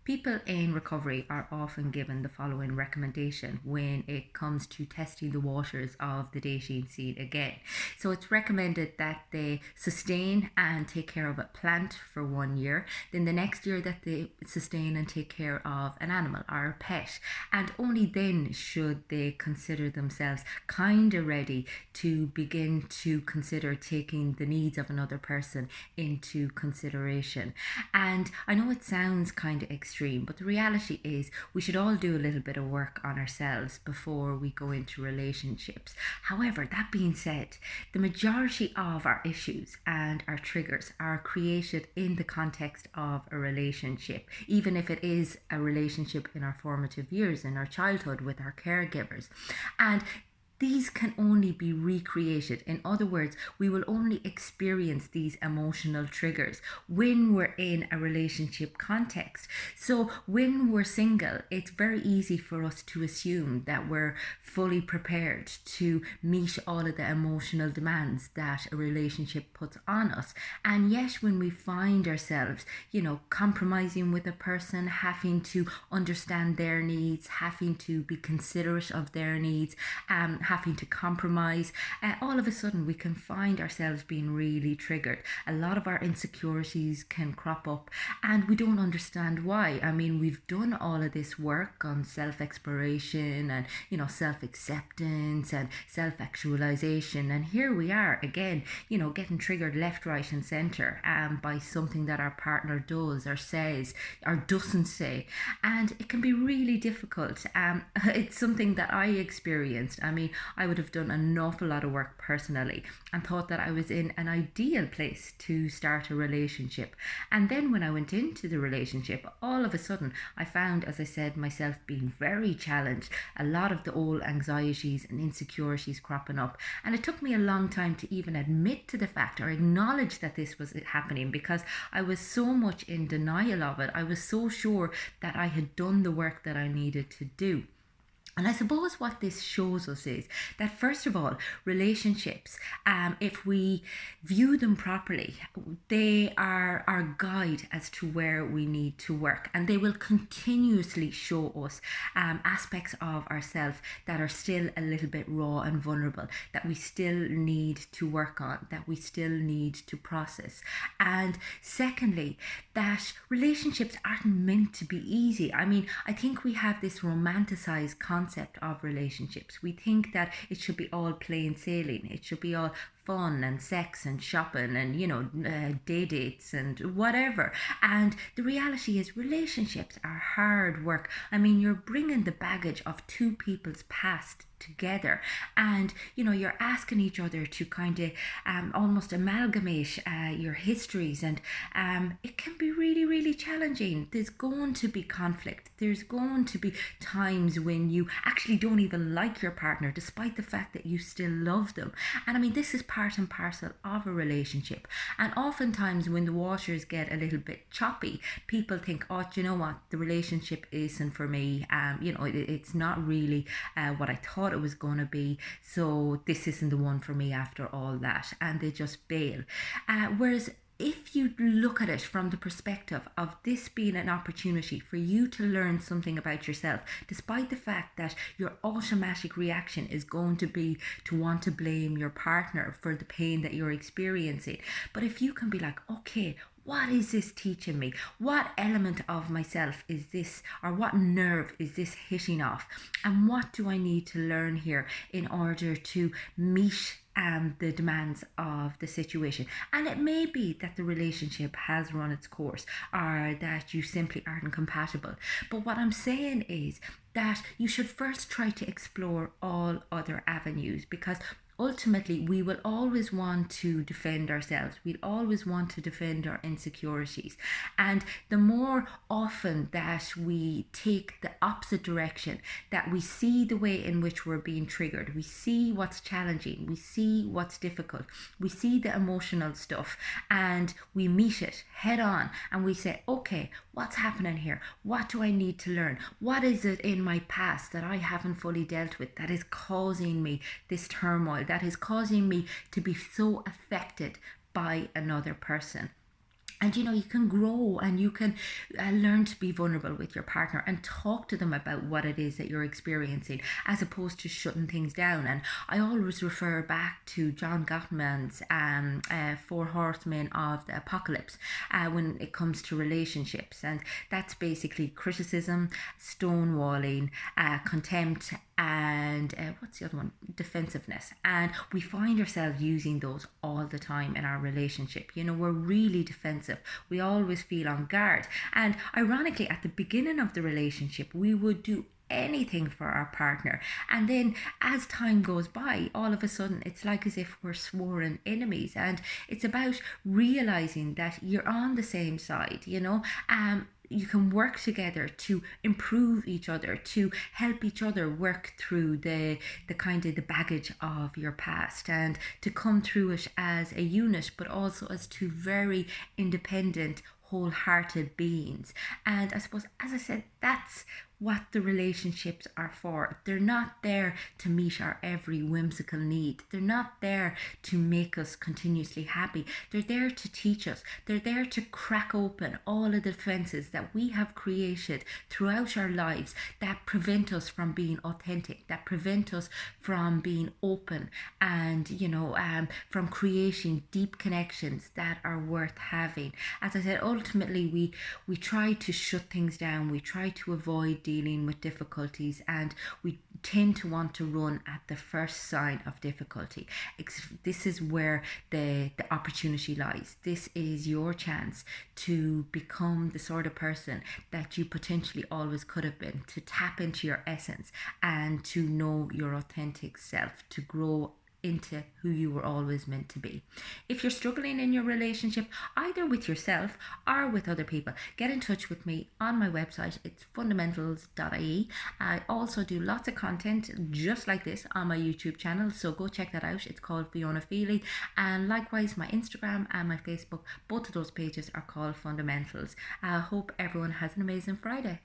People in recovery are often given the following recommendation when it comes to testing the waters of the dating scene again. So it's recommended that they sustain and take care of a plant for 1 year, then the next year that they sustain and take care of an animal or a pet, and only then should they consider themselves kind of ready to begin to consider taking the needs of another person into consideration. And I know it sounds kind of extreme, but the reality is we should all do a little bit of work on ourselves before we go into relationships. However, that being said, the majority of our issues and our triggers are created in the context of a relationship, even if it is a relationship in our formative years, in our childhood with our caregivers. And these can only be recreated. In other words, we will only experience these emotional triggers when we're in a relationship context. So when we're single, it's very easy for us to assume that we're fully prepared to meet all of the emotional demands that a relationship puts on us. And yet when we find ourselves, compromising with a person, having to understand their needs, having to be considerate of their needs, having to compromise, all of a sudden we can find ourselves being really triggered. A lot of our insecurities can crop up and we don't understand why. I mean, we've done all of this work on self-exploration and, self-acceptance and self-actualization, and here we are again, getting triggered left, right and centre by something that our partner does or says or doesn't say, and it can be really difficult. It's something that I experienced. I mean, I would have done an awful lot of work personally and thought that I was in an ideal place to start a relationship. And then when I went into the relationship, all of a sudden I found, as I said, myself being very challenged, a lot of the old anxieties and insecurities cropping up. And it took me a long time to even admit to the fact or acknowledge that this was happening, because I was so much in denial of it. I was so sure that I had done the work that I needed to do. And I suppose what this shows us is that, first of all, relationships, if we view them properly, they are our guide as to where we need to work. And they will continuously show us aspects of ourselves that are still a little bit raw and vulnerable, that we still need to work on, that we still need to process. And secondly, that relationships aren't meant to be easy. I mean, I think we have this romanticized concept of relationships. We think that it should be all plain sailing. It should be all fun and sex and shopping and day dates and whatever. And the reality is relationships are hard work. I mean, you're bringing the baggage of two people's past together, and you're asking each other to kind of almost amalgamate your histories, and it can be really, really challenging. There's going to be conflict. There's going to be times when you actually don't even like your partner despite the fact that you still love them. And I mean, this is part and parcel of a relationship. And oftentimes when the waters get a little bit choppy, people think, oh, do you know what, the relationship isn't for me. It's not really what I thought it was going to be, so this isn't the one for me after all that, and they just bail. Whereas if you look at it from the perspective of this being an opportunity for you to learn something about yourself, despite the fact that your automatic reaction is going to be to want to blame your partner for the pain that you're experiencing, but if you can be like, okay, what is this teaching me? What element of myself is this, or what nerve is this hitting off? And what do I need to learn here in order to meet the demands of the situation? And it may be that the relationship has run its course, or that you simply aren't compatible. But what I'm saying is that you should first try to explore all other avenues, because ultimately we will always want to defend ourselves. We'll always want to defend our insecurities. And the more often that we take the opposite direction, that we see the way in which we're being triggered, we see what's challenging, we see what's difficult, we see the emotional stuff, and we meet it head on and we say, okay, what's happening here? What do I need to learn? What is it in my past that I haven't fully dealt with that is causing me this turmoil, that is causing me to be so affected by another person? And you can grow, and you can learn to be vulnerable with your partner and talk to them about what it is that you're experiencing, as opposed to shutting things down. And I always refer back to John Gottman's Four Horsemen of the Apocalypse when it comes to relationships. And that's basically criticism, stonewalling, contempt, and what's the other one? Defensiveness. And we find ourselves using those all the time in our relationship. We're really defensive. We always feel on guard. And ironically, at the beginning of the relationship, we would do anything for our partner, and then as time goes by, all of a sudden it's like as if we're sworn enemies. And it's about realizing that you're on the same side. You can work together to improve each other, to help each other work through the kind of the baggage of your past, and to come through it as a unit, but also as two very independent, wholehearted beings. And I suppose, as I said, that's what the relationships are for. They're not there to meet our every whimsical need. They're not there to make us continuously happy. They're there to teach us. They're there to crack open all of the defenses that we have created throughout our lives that prevent us from being authentic, that prevent us from being open, and from creating deep connections that are worth having. As I said, ultimately we try to shut things down. We try to avoid dealing with difficulties, and we tend to want to run at the first sign of difficulty. This is where the opportunity lies. This is your chance to become the sort of person that you potentially always could have been, to tap into your essence and to know your authentic self, to grow into who you were always meant to be. If you're struggling in your relationship, either with yourself or with other people, get in touch with me on my website. It's fundamentals.ie. I also do lots of content just like this on my YouTube channel, so go check that out. It's called Fiona Feely, and likewise my Instagram and my Facebook, both of those pages are called Fundamentals. I hope everyone has an amazing Friday.